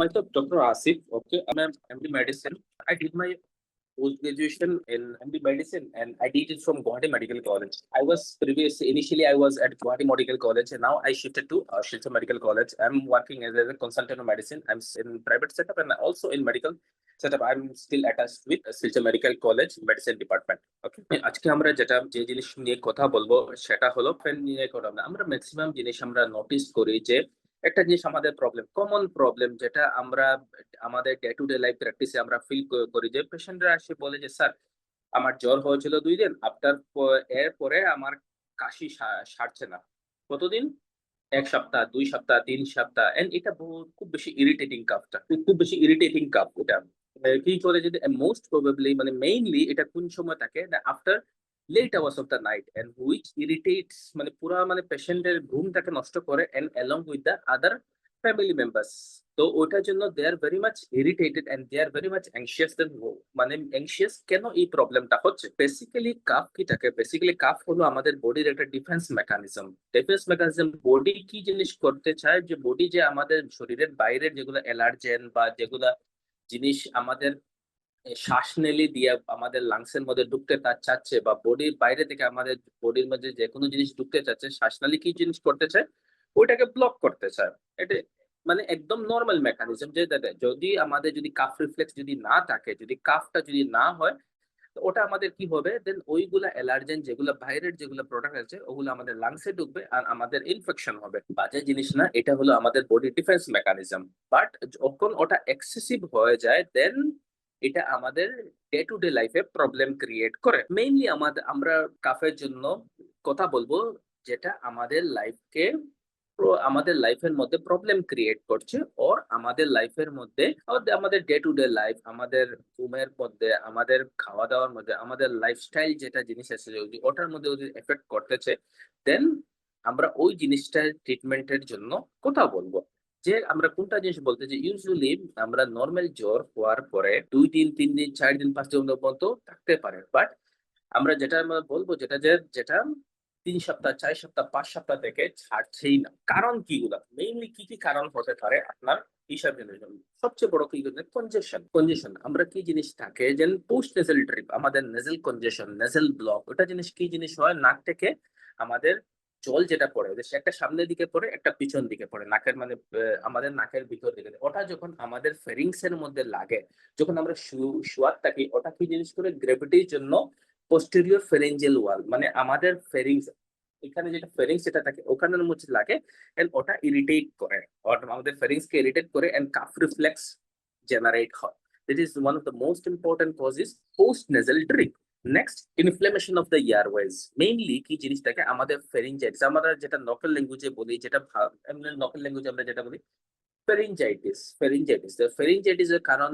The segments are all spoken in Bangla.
Myself, Dr. Asif. Okay, I'm an MD Medicine. I did my post graduation in MD Medicine, and I did it from Guwahati Medical College. Initially I was at Guwahati Medical College, and now I shifted to Shilcha Medical College. I'm working as a consultant of medicine. I'm in private setup and also in medical setup. I'm still attached with Shilcha Medical College Medicine Department. Okay, আজকে আমরা যে জিনিস নিয়ে কথা বলবো সেটা হলো ফ্যান নিয়ে কথা বলবো। আমরা ম্যাক্সিমাম জিনিস আমরা নোটিস করি যে একটা জিনিস আমাদের কমন প্রবলেম যেটা আমরা আমাদের ডে টু ডে লাইফ প্র্যাকটিসে আমরা ফিল করি যে পেশেন্টরা এসে বলে যে স্যার আমার জ্বর হয়েছিল 2 দিন, আফটার এর পরে আমার কাশি সারছে না। কতদিন? 1 সপ্তাহ, 2 সপ্তাহ, 3 সপ্তাহ। এন্ড এটা খুব বেশি ইরিটেটিং কাফটা, খুব বেশি ইরিটেটিং কাফ। এটা কি করে যদি মোস্ট প্রবাবলি মানে মেইনলি এটা কোন সময় থাকে না after late hours of the night, and which irritates মানে পুরা মানে পেশেন্টের ঘুমটাকে নষ্ট করে and along with the other family members. তো ওটার জন্য they are very much irritated and they are very much anxious মানে anxious কেন এই প্রবলেমটা হচ্ছে। বেসিক্যালি কাফ কি থাকে? বেসিক্যালি কাফ হলো আমাদের বডির একটা ডিফেন্স মেকানিজম। বডি কি জিনিস করতে চায় যে বডি যে আমাদের শরীরের বাইরের যেগুলো অ্যালার্জেন বা যেগুলা জিনিস আমাদের শ্বাস নেলি দিয়ে আমাদের লাংসের মধ্যে ঢুকতে চাচ্ছে বা বডির বাইরে থেকে আমাদের বডির মধ্যে যে কোনো জিনিস ঢুকতে চাচ্ছে, শ্বাসনালী কি জিনিস করতে চায়? ওইটাকে ব্লক করতে চায়। এটা মানে একদম নর্মাল মেকানিজম যে যদি আমাদের যদি কাফ রিফ্লেক্স যদি না থাকে, যদি কাফটা যদি না হয়, তো ওটা আমাদের কি হবে দেন ওইগুলা অ্যালার্জেন যেগুলো বাইরের যেগুলো প্রোডাক্ট আছে ওগুলো আমাদের লাংসে ঢুকবে আর আমাদের ইনফেকশন হবে। বাজে জিনিস না, এটা হলো আমাদের বডি ডিফেন্স মেকানিজম। বাট যখন ওটা এক্সেসিভ হয়ে যায় দেন এটা আমাদের ডে টু ডে লাইফে প্রবলেম ক্রিয়েট করে। মেইনলি আমরা কাফের জন্য কথা বলবো যেটা আমাদের লাইফের মধ্যে প্রবলেম ক্রিয়েট করছে, ওর আমাদের লাইফের মধ্যে আমাদের ডে টু ডে লাইফ, আমাদের ঘুমের মধ্যে, আমাদের খাওয়া দাওয়ার মধ্যে, আমাদের লাইফস্টাইল যেটা জিনিস আছে যদি ওটার মধ্যে যদি এফেক্ট করতেছে দেন আমরা ওই জিনিসটার ট্রিটমেন্টের জন্য কথা বলবো। যে আমরা কোনটা জিনিস বলতে যে ইউজুয়ালি আমরা নর্মাল জ্বর হওয়ার পরে 2 দিন, 3 দিন, 4 দিন, 5 দিন পর্যন্ত থাকতে পারে। বাট আমরা যেটা আমরা বলবো যেটা 3 সপ্তাহ, 4 সপ্তাহ, 5 সপ্তাহ থেকে ছাড়ছেই না। কারণ কি গুলা মেইনলি কি কারণ হতে পারে আপনার হিসাব জন্য? সবচেয়ে বড় কি কনজেশন। আমরা কি জিনিস থাকে যে পোস্ট নেজাল ড্রিপ, আমাদের নেজাল কনজেশন, নেজাল ব্লক, ওটা জিনিস কি জিনিস হয় নাক থেকে আমাদের জল যেটা পড়ে একটা সামনের দিকে পড়ে একটা পিছন দিকে পড়ে নাকের মানে আমাদের নাকের ভিতর দিকে। ওটা যখন আমাদের ফেরিংস এর মধ্যে লাগে, যখন আমরা শুয়ার থাকি, ওটা কি জিনিস করে গ্র্যাভিটির জন্য পোস্টেরিয়র ফেরেঞ্জিয়াল ওয়াল মানে আমাদের ফেরিংস, এখানে যেটা ফেরিংস যেটা থাকে ওখানের মধ্যে লাগে এন্ড ওটা ইরিটেট করে, আমাদের ফেরিংস কে ইরিটেট করে এন্ড কাফ রিফ্লেক্স জেনারেট হয়। This is one of the most important causes post nasal drip. Next, inflammation of the airways. Mainly কি জিনিসটাকে আমাদের ফেরিঞ্জাইটিস, আমরা যেটা নকল ল্যাঙ্গুয়েজে বলি, যেটা নকল ল্যাঙ্গুয়েজে আমরা যেটা বলি ফেরিঞ্জাইটিস এর কারণ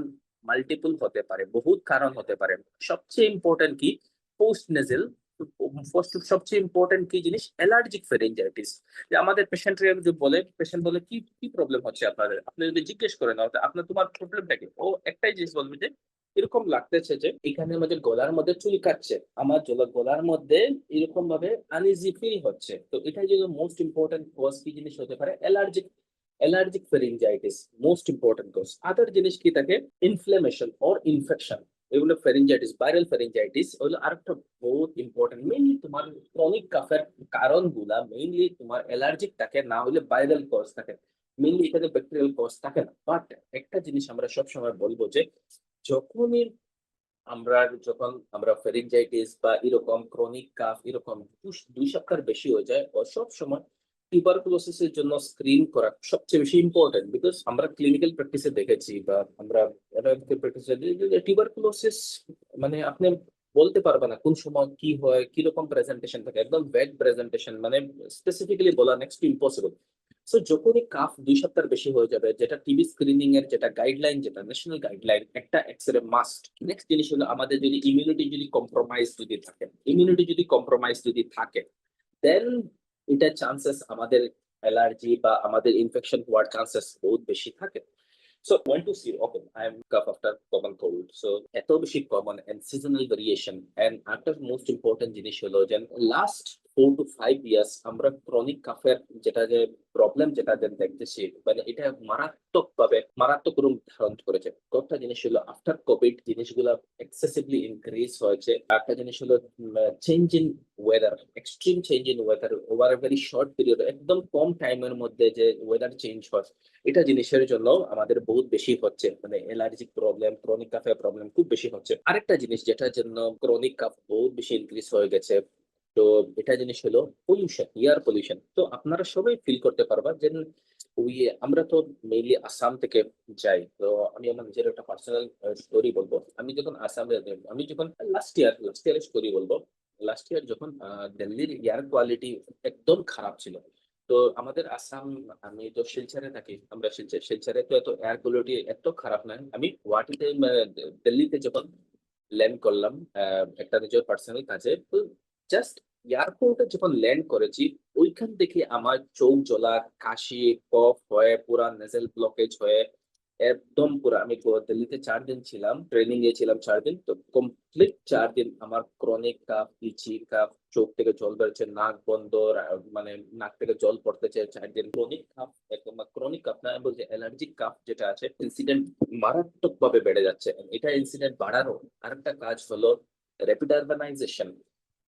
মাল্টিপল হতে পারে, বহুত কারণ হতে পারে। সবচেয়ে ইম্পর্টেন্ট কি পোস্ট নেজাল, সবচেয়ে ইম্পর্টেন্ট কি জিনিস অ্যালার্জিক ফেরিঞ্জাইটিস। যে আমাদের পেশেন্ট বলে কি কি প্রবলেম হচ্ছে আপনাদের, আপনি যদি জিজ্ঞেস করেন আপনার তোমার প্রবলেমটা কি, ও একটাই জিনিস বলবে যে এরকম লাগতেছে যে এখানে আমাদের গলার মধ্যে চুলকাচ্ছে, আমার গলার মধ্যে এরকম ভাবে আনইজি ফিল হচ্ছে। তো এটাই যদি মোস্ট ইম্পর্টেন্ট কজ কি জিনিস হতে পারে allergic pharyngitis, most important cause. আদার জিনিস কি থাকে ইনফ্লেমেশন অর ইনফেকশন, এগুলো ফেরিঞ্জাইটিস, ভাইরাল ফেরিঞ্জাইটিস হলো আরেকটা বহুত ইম্পর্টেন্ট। মেইনলি তোমার ক্রনিক কাফের কারণগুলা মেইনলি তোমার অ্যালার্জিক থাকে, না হলে ভাইরাল কজ থাকে। মেইনলি এখানে ব্যাকটেরিয়াল কজ থাকে না। বাট একটা জিনিস আমরা সবসময় বলবো যে যখনই যখন আমরা ফেরিঞ্জাইটিস বা এরকম ক্রনিক কাফ এরকম 2 সপ্তাহের বেশি হয়ে যায়, ও সব সময় টিউবারকুলোসিসের জন্য স্ক্রিন করা সবচেয়ে বেশি ইম্পর্টেন্ট। বিকজ আমরা ক্লিনিক্যাল প্র্যাকটিসে দেখেছি বা আমরা প্র্যাকটিসে টিউবারকুলোসিস মানে আপনি বলতে পারবে না কোন সময় কি হয়, কিরকম প্রেজেন্টেশন থাকে, একদম ভ্যাগ প্রেজেন্টেশন, মানে স্পেসিফিক্যালি বলা নেক্সট ইম্পসিবল। সো যখনই কাফ 2 সপ্তাহের বেশি হয়ে যাবে, যেটা টিবি স্ক্রিনিং এর যেটা গাইডলাইন, যেটা ন্যাশনাল গাইডলাইন, একটা এক্সরে মাস্ট। নেক্সট জিনিস হলো আমাদের যদি ইমিউনিটি যদি কম্প্রোমাইজ থাকে দেন এটা চান্সেস আমাদের অ্যালার্জি বা আমাদের ইনফেকশন হওয়ার চান্সেস বহুত বেশি থাকে। So when to see, okay, I am cough after common cold. So এত বেশি common and seasonal variation, and after most important জিনিস হলো যে last 4 to 5 years আমরা ক্রনিক কাফের যেটা যে প্রবলেম যেটা যে দেখতেছি, মানে এটা মারাত্মক রূপ ধারণ করেছে। কয়েকটা জিনিস হলো আফটার কোভিড জিনিসগুলো এক্সেসিভলি ইনক্রিজ হয়েছে। একটা জিনিস হলো change in weather, extreme change in weather over a very short period, একদম কম টাইমের মধ্যে যে ওয়েদার চেঞ্জ হয়, এটা জিনিসের জন্য আমাদের বহুত বেশি হচ্ছে, মানে অ্যালার্জিক প্রবলেম, ক্রনিক কাফের প্রবলেম খুব বেশি হচ্ছে। আরেকটা জিনিস যেটার জন্য ক্রনিক কাফ বহুত বেশি ইনক্রিজ হয়ে গেছে, তো এটা জিনিস হলো পলিউশন, এয়ার পলিউশন। তো আপনারা সবাই ফিল করতে পারবা যে ওই আমরা তো মেইনলি আসাম থেকে যাই। তো আমি আমার নিজের একটা পার্সোনাল স্টোরি বলবো। আমি যখন আসামে, আমি যখন লাস্ট ইয়ারের স্টোরি বলবো। লাস্ট ইয়ার যখন দিল্লির এয়ার কোয়ালিটি একদম খারাপ ছিল। তো আমাদের আসাম, আমি তো শিলচরে থাকি, আমরা শিলচরে তো এত এয়ার কোয়ালিটি এত খারাপ নয়। আমি গুয়াহাটিতে দিল্লিতে যখন ল্যান্ড করলাম একটা নিজের পার্সোনাল কাজে, তো জাস্ট এয়ারপোর্টে যখন ল্যান্ড করেছি, ওইখান থেকে আমার চোখ জ্বলা, কাশি, কফ হয়ে পুরা নেজেল ব্লকেজ হয়ে একদম পুরা, আমি দিল্লিতে 4 দিন ছিলাম, ট্রেনিং এ ছিলাম 4 দিন, তো কমপ্লিট 4 দিন আমার ক্রনিক কাফ, ইচি কাফ, চোখ থেকে জল বেরোচ্ছে, নাক বন্ধ, মানে নাক থেকে জল পড়তেছে 4 দিন। ক্রনিক কাফ, একদম ক্রনিক কাফ না, আমি বলছি অ্যালার্জিক কাফ যেটা আছে, ইনসিডেন্ট মারাত্মক ভাবে বেড়ে যাচ্ছে। এটা ইনসিডেন্ট বাড়ানো আরেকটা কাজ হলো র্যাপিড আরবানাইজেশন,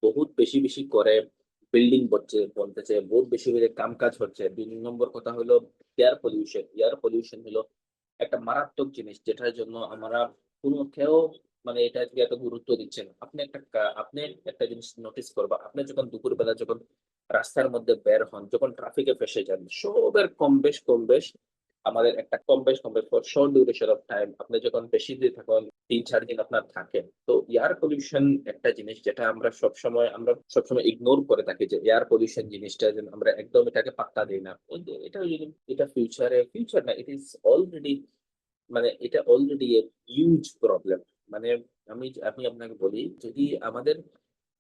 বহুত বেশি বেশি করে বিল্ডিং বলতেছে, বহুত বেশি বেশি কাম কাজ হচ্ছে। 2 নম্বর কথা হলো এয়ার পলিউশন হলো একটা মারাত্মক জিনিস, যেটার জন্য আমরা কোনো কেউ মানে এটা এত গুরুত্ব দিচ্ছে না। আপনি একটা জিনিস নোটিস করবা, আপনি যখন দুপুরবেলা যখন রাস্তার মধ্যে বের হন, যখন ট্রাফিকে ফেসে যান, সবের কম বেশ আমাদের একটা কম বেশ for short duration of time, আপনি যখন বেশি দিন থাকেন, 3-4 দিন আপনার থাকেন, তো এয়ার পলিউশন একটা জিনিস যেটা আমরা সবসময় ইগনোর করে থাকি, যে এয়ার পলিউশন জিনিসটা যেন আমরা একদম এটাকে পাত্তা দিই না। এটা এটা ফিউচার না, ইট ইজ অলরেডি, মানে এটা অলরেডি এ হিউজ প্রবলেম। মানে আমি আপনাকে বলি, যদি আমাদের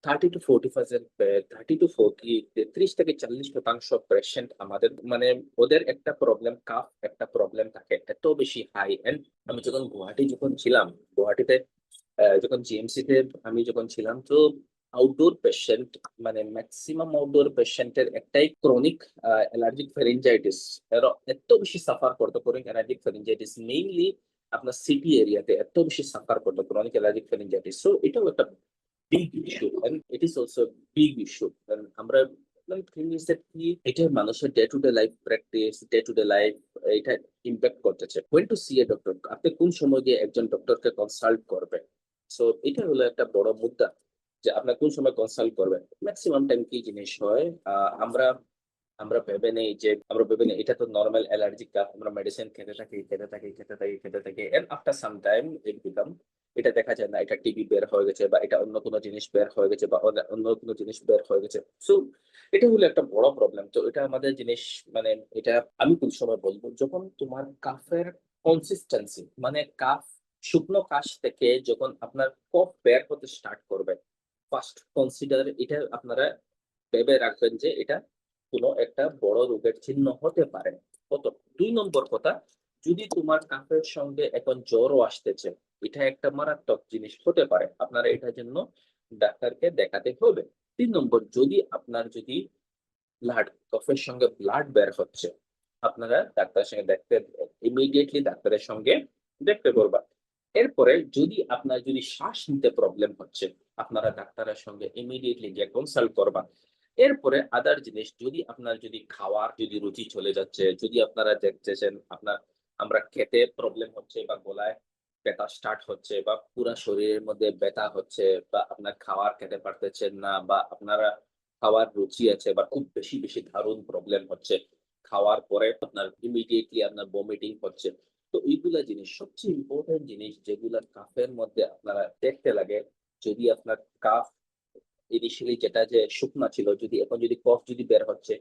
30 to 40%, 30 to 40, 33 থেকে 40% পেশেন্ট আমাদের, মানে ওদের একটা প্রবলেম কাফ, একটা প্রবলেম থাকে এত বেশি হাই এন্ড। আমি যখন যখন ছিলাম, গুয়াহাটিতে যখন জিএমসি তে আমি যখন ছিলাম, তো আউটডোর পেশেন্ট, মানে ম্যাক্সিমাম আউটডোর পেশেন্টের একটাই ক্রনিক অ্যালার্জিক ফেরিনজাইটিস। এরা এত বেশি সাফার করতো ক্রনিক অ্যালার্জিক ফেরিনজাইটিস, মেইনলি আপনার সিটি এরিয়াতে এত বেশি সাফার করতো ক্রনিক অ্যালার্জিক ফেরিনজাইটিস। সো এটাও একটা big issue and it is also big issue. আমরা থিং ইজ দ্যাট কি, এটা মানুষের day to day life practice, day to day life, এটা ইম্প্যাক্ট করতেছে। When to see a doctor, আপনি কোন সময় গিয়ে একজন ডক্টরকে কনসাল্ট করবেন, সো এটা হলো একটা বড় মুদ্রা, যে আপনার কোন সময় কনসাল্ট করবেন। ম্যাক্সিমাম টাইম কি জিনিস হয়, আমরা আমরা ভেবে নেই এটা তো নর্মাল অ্যালার্জিক কাফ, আমরা মেডিসিন খেতে থাকি এন্ড আফটার সাম টাইম এটা দেখা যায় না, এটা টিবি বের হয়ে গেছে, বা এটা অন্য কোনো জিনিস বের হয়ে গেছে, বা অন্য কোনো জিনিস বের হয়ে গেছে। সো এটা হলো একটা বড় প্রবলেম। তো এটা আমাদের জিনিস, মানে এটা আমি কোন সময় বলবো, যখন তোমার কাফের কনসিস্টেন্সি, মানে কাফ, শুকনো কাশ থেকে যখন আপনার কফ বের হতে স্টার্ট করবে, ফার্স্ট কনসিডার এটা, আপনারা ভেবে রাখবেন যে এটা কোনো একটা বড় রোগের চিহ্ন হতে পারে। কত 2 নম্বর কথা, যদি তোমার কাফের সঙ্গে এখন জ্বরও আসতেছে, এটা একটা মারাত্মক জিনিস হতে পারে, আপনারা এটার জন্য ডাক্তারকে দেখাতে হবে। 3 নম্বর, যদি ব্লাড, কফের সঙ্গে ব্লাড বের হচ্ছে, আপনারা ডাক্তারের সঙ্গে ইমিডিয়েটলি ডাক্তারের সঙ্গে দেখতে বলবা। এরপরে যদি শ্বাস নিতে প্রবলেম হচ্ছে, আপনারা ডাক্তারের সঙ্গে ইমিডিয়েটলি গিয়ে কনসাল্ট করবা। এরপরে আদার জিনিস, যদি খাওয়ার রুচি চলে যাচ্ছে, যদি আপনারা দেখতেছেন আমরা খেতে প্রবলেম হচ্ছে, বা গলায় ব্যথা স্টার্ট হচ্ছে, বা পুরা শরীরের মধ্যে ব্যথা হচ্ছে, বা আপনার খাবার খেতে পারতেছেন না, বা আপনারা খাওয়ার রুচি আছে, বা খুব বেশি বেশি দারুণ প্রবলেম হচ্ছে, খাওয়ার পরে আপনার ইমিডিয়েটলি আপনার বমিটিং হচ্ছে, তো এইগুলা জিনিস সবচেয়ে ইম্পর্টেন্ট জিনিস, যেগুলা কাফের মধ্যে আপনারা দেখতে লাগে। যদি আপনার কাফ ইনিশিয়ালি যেটা যে শুকনা ছিল, যদি কফ বের হচ্ছে,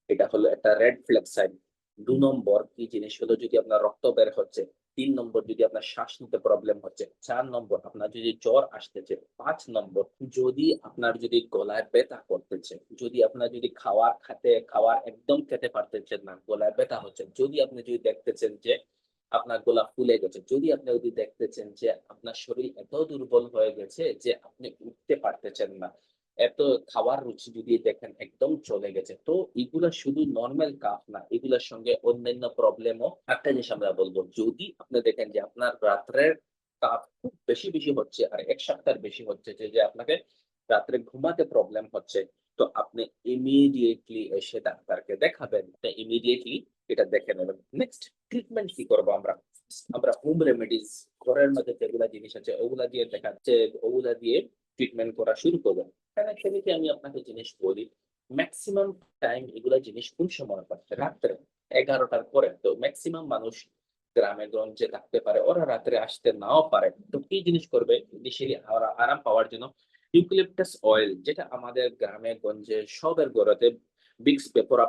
এটা হলো একটা রেড ফ্ল্যাগ সাইন। 2 নম্বর কি জিনিস হলো, যদি আপনার রক্ত বের হচ্ছে। 3 নম্বর, যদি আপনার শ্বাস নিতে প্রবলেম হচ্ছে। 4 নম্বর, আপনার যদি জ্বর আসতেছে। 5 নম্বর, যদি গলায় ব্যথা করতেছে, যদি খাবার একদম খেতে পারতেছেন না, গলায় ব্যথা হচ্ছে, যদি দেখতেছেন যে আপনার গলা ফুলে গেছে, যদি দেখতেছেন যে আপনার শরীর এত দুর্বল হয়ে গেছে যে আপনি উঠতে পারতেছেন না, এত খাওয়ার রুচি যদি দেখেন একদম চলে গেছে। তো এগুলা শুধু নরমাল কাফ না, এগুলোর সঙ্গে অন্যান্য প্রবলেমও। একটা জিনিস আমরা বলবো, যদি আপনি দেখেন যে আপনার রাত্রের কাফ খুব বেশি বেশি হচ্ছে আর 1 সপ্তাহের বেশি হচ্ছে, যে আপনাকে রাত্রে ঘুমাতে প্রবলেম হচ্ছে, তো আপনি ইমিডিয়েটলি এসে ডাক্তারকে দেখাবেন, ইমিডিয়েটলি এটা দেখে নেবেন। নেক্সট ট্রিটমেন্ট কি করবো আমরা? আমরা হোম রেমেডিস, ঘরের মধ্যে যেগুলা জিনিস আছে ওগুলা দিয়ে দেখাচ্ছে, ওগুলা দিয়ে ট্রিটমেন্ট করা শুরু করবেন। এখানে থেকে আমি আপনাকে জিনিস বলি, ম্যাক্সিমাম টাইম এগুলা জিনিস কোন সময় পাচ্ছে? রাত্রে 11টার পরে। তো ম্যাক্সিমাম মানুষ গ্রামে গঞ্জে থাকতে পারে, ওরা রাত্রে আসতে নাও পারে। তো কি জিনিস করবে ইনিশিয়ালি আরাম পাওয়ার জন্য? ইউক্যালিপটাস অয়েল, যেটা আমাদের গ্রামে গঞ্জে সবের ঘরেতে বিক্স পেপার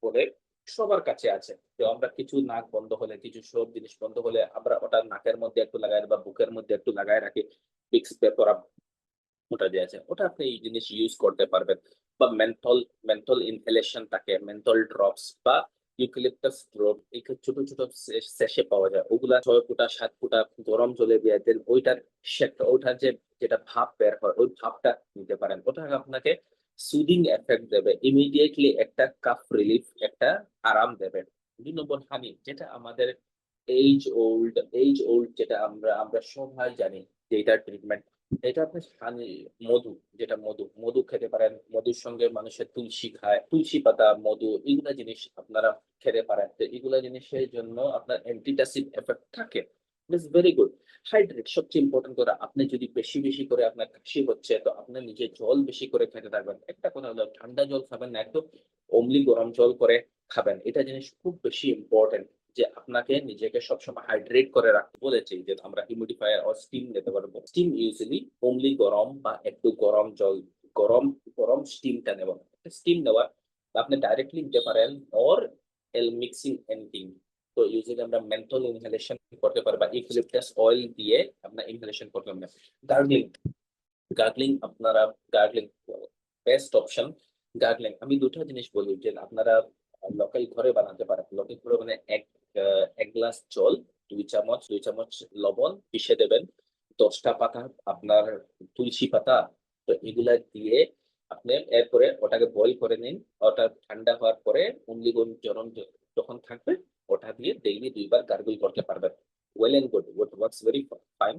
বলে সবার কাছে আছে। তো আমরা কিছু নাক বন্ধ হলে, কিছু সব জিনিস বন্ধ হলে আমরা ওটা নাকের মধ্যে একটু লাগাই বা বুকের মধ্যে একটু লাগাই রাখি, বিক্স পেপার ওটা যে আছে ওটা আপনি এই জিনিস ইউজ করতে পারবেন। বা মেন্থল, মেন্থল ইনহেলেশন থাকে, মেন্থল ড্রপস বা ইউক্যালিপটাস ড্রপ, এই ছোট ছোট সেশে পাওয়া যায়, ওগুলা 6 ফুটা 7 ফুটা গরম জলে দিয়ে দেন, ওইটার ওইটার যে যেটা ভাপ বের হয় ওই ভাপটা নিতে পারেন। ওটা আপনাকে সুদিং এফেক্ট দেবে, ইমিডিয়েটলি একটা কাফ রিলিফ, একটা আরাম দেবে। 2 নম্বর হানি, যেটা আমাদের এইজ ওল্ড যেটা আমরা আমরা সবাই জানি যে এটার ট্রিটমেন্ট, এটা আপনি মধু, যেটা মধু মধু খেতে পারেন। মধুর সঙ্গে মানুষের তুলসী খায়, তুলসী পাতা, মধু, এগুলা জিনিস আপনারা খেতে পারেন। তো এগুলা জিনিসের জন্য আপনার অ্যান্টিটাসিভ এফেক্ট থাকে। It's very good. হাইড্রেট, সবচেয়ে ইম্পর্টেন্ট করে, আপনি যদি বেশি বেশি করে আপনার কাশি হচ্ছে তো আপনি নিজে জল বেশি করে খেতে থাকবেন। একটা কথা হলো, ঠান্ডা জল খাবেন না, একদম অমলি গরম জল করে খাবেন। এটা জিনিস খুব বেশি ইম্পর্টেন্ট, যে আপনাকে নিজেকে সবসময় হাইড্রেট করে রাখতে বলেছি। যে আমরা হিউমিডিফায়ার আর স্টিম নিতে পারবো। স্টিম ইউজুয়ালি অমলি গরম বা একটু গরম জল, গরম গরম স্টিমটা নেব। স্টিম নেওয়া আপনি ডাইরেক্টলি নিতে পারেন, অর এল মিক্সিং এনিথিং। তো ইউজুয়ালি আমরা মেন্থল ইনহেলেশন করতে পারি বা ইউক্যালিপটাস অয়েল দিয়ে আপনার ইনহেলেশন করতে পারবেন। গার্গলিং, গার্গলিং আপনারা, গার্গলিং বেস্ট অপশন। গার্গলিং আমি দুটো জিনিস বলি, যে আপনারা লোকাল ঘরে বানাতে পারেন। লোকাল ঘরে মানে এক গ্লাস জল, 2 চামচ লবণ পিষে দেবেন, 10টা পাতা আপনার তুলসী পাতা, তো এগুলা দিয়ে আপনি এরপরে ওটাকে বয়ল করে নিন। ওটা ঠান্ডা হওয়ার পরে অনলি জ্বরণ যখন থাকবে ওটা দিয়ে ডেইলি 2বার গার্গল করতে পারবেন। Well and good, works very fine.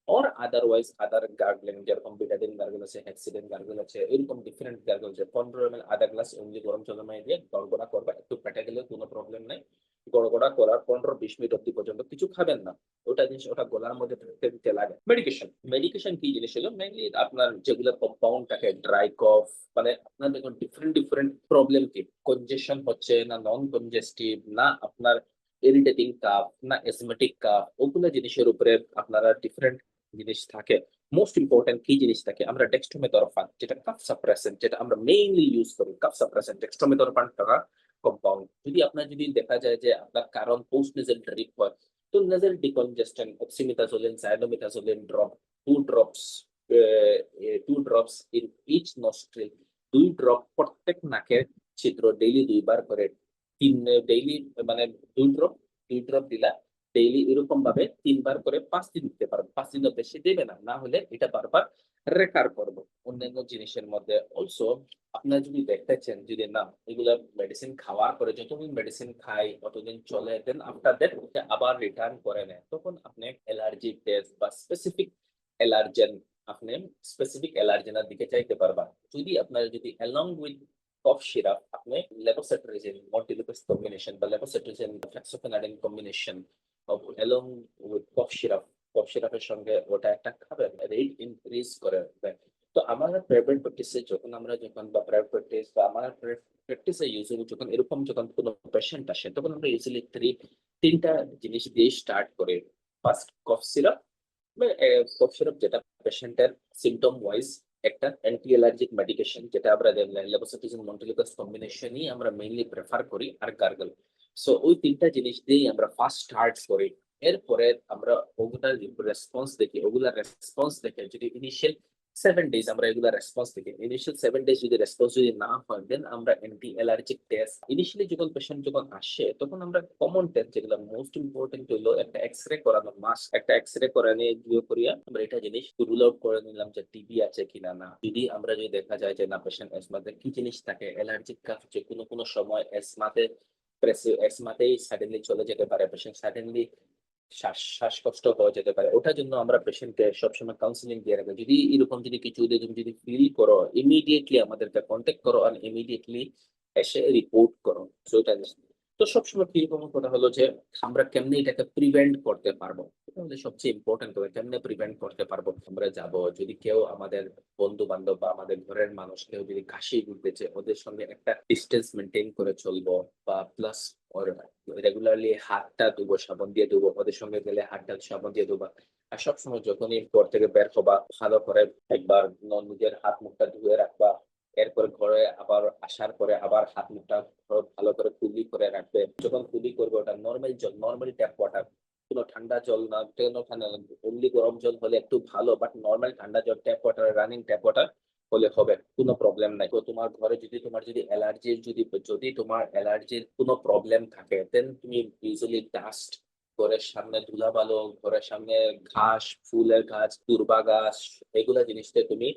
Or otherwise other gargling, যেরকম বিটাডিন গার্গল আছে, হ্যাক্সিডেন্ট গার্গল আছে, এরকম ডিফারেন্ট গার্গল আছে। 15 ml আধা গ্লাস অনলি গরম জলের মধ্যে দিয়ে গড়গড়া করবা, একটু পেটে গেলে কোনো প্রবলেম নাই। গড়গড়া করার 15-20 মিনিট অব্দি পর্যন্ত কিছু খাবেন না। ওটা জিনিস ওটা গলার মধ্যে থাকতে দিতে লাগে। মেডিকেশন, মেডিকেশন কি জিনিস হলো, মেইনলি আপনার যেগুলো কম্পাউন্ড থাকে, ড্রাই কফ, মানে আপনার দেখুন ডিফারেন্ট ডিফারেন্ট প্রবলেম কি, কনজেশন হচ্ছে না নন কনজেস্টিভ, না আপনার ইরিটেটিং কাফ, না অ্যাজমেটিক কাফ, ওগুলো জিনিসের উপরে আপনারা ডিফারেন্ট জিনিস থাকে। মোস্ট ইম্পর্টেন্ট কি জিনিস থাকে, আমরা ডেক্সট্রোমেথরফান, যেটা কাফ সাপ্রেসেন্ট, যেটা আমরা মেইনলি ইউজ করি, কাফ সাপ্রেসেন্ট ডেক্সট্রোমেথরফান টাকা কম্পাউন্ড। যদি আপনার যদি দেখা যায় যে আপনার কারণ পোস্ট নেজাল ড্রিপ হয়, তো nasal decongestant, oxymetazoline, xylometazoline drop, 2 drops, 2 drops in each nostril, 2 drop প্রত্যেক নাকের ছিদ্র, ডেইলি 2বার করে, ডেইলি মানে 2 ড্রপ, 2 ড্রপ দিলা ডেইলি, এরকম ভাবে 3বার করে 5 দিন দিতে পারবেন। 5 দিনের বেশি দেবে না, না হলে এটা বারবার রেকার করবো। অন্যান্য জিনিসের মধ্যে অলসো আপনারা যদি দেখতেছেন, যদি না এগুলা মেডিসিন খাওয়ার পরে যতদিন মেডিসিন খাই ততদিন চলে, দেন আফটার দ্যাট আবার রিটার্ন করে নেয়, তখন আপনি অ্যালার্জি টেস্ট বা স্পেসিফিক অ্যালার্জেন, আপনি স্পেসিফিক অ্যালার্জেনের দিকে চাইতে পারবা। যদি আপনার যদি অ্যালং উইথ কফ সিরাপ আপনি লেভোসেট্রিজিন মন্টিলিপাস কম্বিনেশন বা লেভোসেট্রিজিন ফ্লেক্সোফেনাডিন কম্বিনেশন অ্যালং উইথ কফ সিরাপের সঙ্গে ওটা একটা খাবেন, রেট ইনক্রিজ করে দেয়। তো আমার প্রাইভেট প্র্যাকটিসে যখন আমরা যখন বা প্রাইভেট প্র্যাকটিস বা আমার প্র্যাকটিসে ইউজুয়ালি যখন এরকম যখন কোনো পেশেন্ট আসে, তখন আমরা ইউজুয়ালি 3টা জিনিস দিয়ে স্টার্ট করি। First cough syrup, cough syrup যেটা পেশেন্টের সিমটম ওয়াইজ একটা অ্যান্টি অ্যালার্জিক মেডিকেশন, যেটা আমরা লেভোসেট্রিজিন মন্টিলিপাস কম্বিনেশনই আমরা মেইনলি প্রেফার করি, আর গার্গল। সো ওই 3টা জিনিস দিয়েই আমরা ফার্স্ট স্টার্ট করি। এরপরে আমরা ওগুলার রেসপন্স দেখি, ওগুলার রেসপন্স দেখে যদি ইনিশিয়াল 7 days আমরা এগুলা রেসপন্স দেখি। ইনিশিয়াল 7 days যদি রেসপন্স যদি না হয়, দেন আমরা অ্যান্টি অ্যালার্জিক টেস্ট ইনিশিয়ালি যখন পেশেন্ট যখন আসে তখন আমরা কমন টেস্ট যেগুলো মোস্ট ইম্পর্টেন্ট হলো একটা এক্সরে করানো মাস্ট। একটা এক্সরে করানো গিয়ে করিয়া আমরা এটা জিনিস রুল আউট করে নিলাম যে টিবি আছে কিনা না। যদি আমরা যদি দেখা যায় যে না পেশেন্ট এসমাতে কি জিনিস থাকে অ্যালার্জিক কাফ, যে কোনো সময় এসমাতেই সাডেনলি চলে যেতে পারে, পেশেন্ট সাডেনলি শ্বাসকষ্ট হয়ে যেতে পারে। ওটার জন্য আমরা পেশেন্টকে সবসময় কাউন্সিলিং দিয়ে রাখবো। যদি এরকম যদি কিছু তুমি যদি ফিল করো, ইমিডিয়েটলি আমাদেরকে কন্ট্যাক্ট করো আর ইমিডিয়েটলি এসে রিপোর্ট করো। তো এটা তো সবসময় এরকম কথা হলো যে আমরা কেমনে এটাকে প্রিভেন্ট করতে পারবো, এটা হলো সবচেয়ে ইম্পর্টেন্ট। হবে কেমনে প্রিভেন্ট করতে পারবো, আমরা যাব যদি কেউ আমাদের বন্ধু বান্ধব বা আমাদের ঘরের মানুষ কেউ যদি কাশি উঠতেছে, ওদের সঙ্গে একটা ডিস্টেন্স মেনটেন করে চলবো, বা প্লাস ওর রেগুলারলি হাতটা ধুবো, সাবান দিয়ে ধুবো, ওদের সঙ্গে গেলে হাতটা সাবান দিয়ে ধুবা। আর সবসময় যখনই ঘর থেকে বের হবা ভালো করে একবার নিজের হাত মুখটা ধুয়ে রাখবা। এরপরে ঘরে আবার আসার পরে আবার হাত মুখটা ভালো করে কুলি করে রাখবে। যখন কুলি করবে ওটা নর্মাল জল, নর্মালি ট্যাপ ওয়াটার, কোনো ঠান্ডা জল না, কোনো ঠান্ডা, অনলি গরম জল হলে একটু ভালো, বাট নর্মাল ঠান্ডা জল tap water, running tap water হলে হবে, কোনো প্রবলেম নাই। তো তোমার ঘরে যদি তোমার যদি অ্যালার্জির যদি তোমার অ্যালার্জির কোনো প্রবলেম থাকে, দেন তুমি ইউজুয়ালি ডাস্ট, ঘরের সামনে ধুলাবালো, ঘরের সামনে ঘাস, ফুলের গাছ, দুর্বা গাছ, এগুলা জিনিসটা তুমি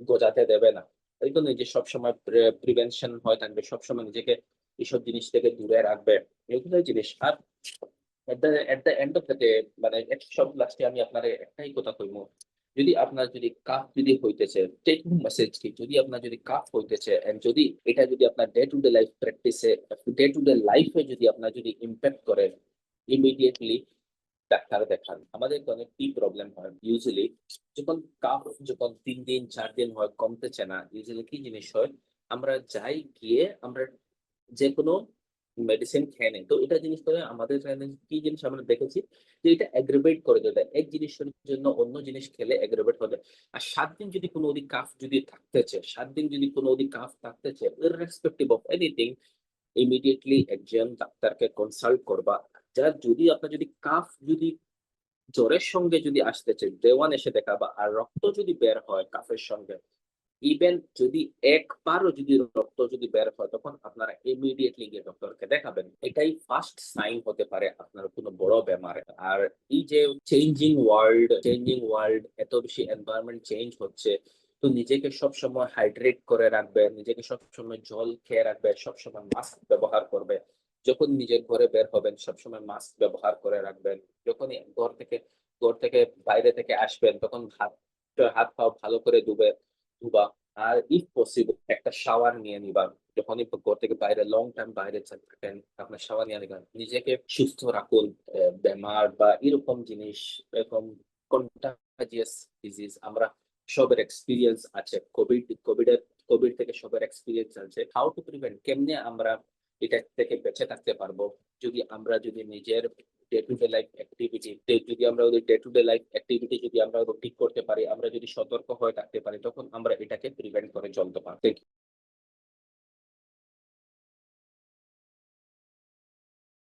গজাতে দেবে না। এই তো নিজে সবসময় প্রিভেনশন হয়ে থাকবে, সবসময় নিজেকে এইসব জিনিস থেকে দূরে রাখবে, এগুলোই জিনিস। আর at the end of the day, মানে সব লাস্টে আমি আপনার একটাই কথা কইবো, যদি আপনার যদি কাফ যদি হইতেছে, টেক মেসেজ কি, যদি আপনার যদি কাফ হইতেছে এন্ড যদি এটা যদি আপনার ডে টু ডে লাইফ প্র্যাকটিসে, ডে টু ডে লাইফে যদি আপনার যদি ইম্প্যাক্ট করে, ইমিডিয়েটলি ডাক্তার দেখান। আমাদের অনেক কি প্রবলেম হয় ইউজুয়ালি, যখন কাফ যখন 3 দিন 4 দিন হয় কমতেছে না, ইউজুয়ালি কি জিনিস হয়, আমরা যাই গিয়ে আমরা যে কোনো মেডিসিন খেয়ে নেই। তো এটা জিনিস করে আমাদের এখানে কি জিনিস আমরা দেখেছি যে এটা অ্যাগ্রাভেট করে দেয়, এক জিনিসের জন্য অন্য জিনিস খেলে অ্যাগ্রাভেট হবে। আর 7 দিন যদি কোনো অধিক কাফ যদি থাকতেছে, 7 দিন যদি কোনো অধিক কাফ থাকতেছে, ইররেসপেক্টিভ অফ এনিথিং, ইমিডিয়েটলি একজন ডাক্তারকে কনসাল্ট করবা। যার যদি আপনার যদি কাফ যদি জ্বরের সঙ্গে যদি আসতেছে, দেওয়ান এসে দেখাবা। আর রক্ত যদি বের হয় কাফের সঙ্গে, ইভেন যদি একবারও যদি রক্ত যদি বের হয়, তখন আপনারা ইমিডিয়েটলি গিয়ে ডক্টরকে দেখাবেন। এটাই ফার্স্ট সাইন হতে পারে আপনার কোনো বড় বেমারে। আর এই যে চেঞ্জিং ওয়ার্ল্ড, এত বেশি এনভায়রনমেন্ট চেঞ্জ হচ্ছে, তো নিজেকে সব সময় হাইড্রেট করে রাখবে, নিজেকে সব সময় জল খেয়ে রাখবে, সব সময় মাস্ক ব্যবহার করবে। যখন নিজের ঘরে বের হবেন সবসময় মাস্ক ব্যবহার করে রাখবেন। যখনই ঘর থেকে বাইরে থেকে আসবেন, তখন হাত হাত পা ভালো করে ধুবা। আর ইফ পসিবল একটা শাওয়ার নিয়ে নিবা। যখনই ঘর থেকে বাইরে লং টাইম বাইরে থাকেন, আপনার শাওয়ার নিয়ে নিবেন। নিজেকে সুস্থ রাখুন। বেমার বা এরকম জিনিস, এরকম কন্টাজিয়াস ডিজিজ আমরা সবের এক্সপিরিয়েন্স আছে। কোভিড থেকে সবার এক্সপিরিয়েন্স আছে। হাউ টু প্রিভেন্ট, কেমনে আমরা এটা থেকে বেঁচে থাকতে পারবো, যদি নিজের day to day life activity, যদি আমরা ওদের day to day life activity যদি আমরা ঠিক করতে পারি, আমরা যদি সতর্ক হয়ে থাকতে পারি, তখন আমরা এটাকে প্রিভেন্ট করে চলতে পারি।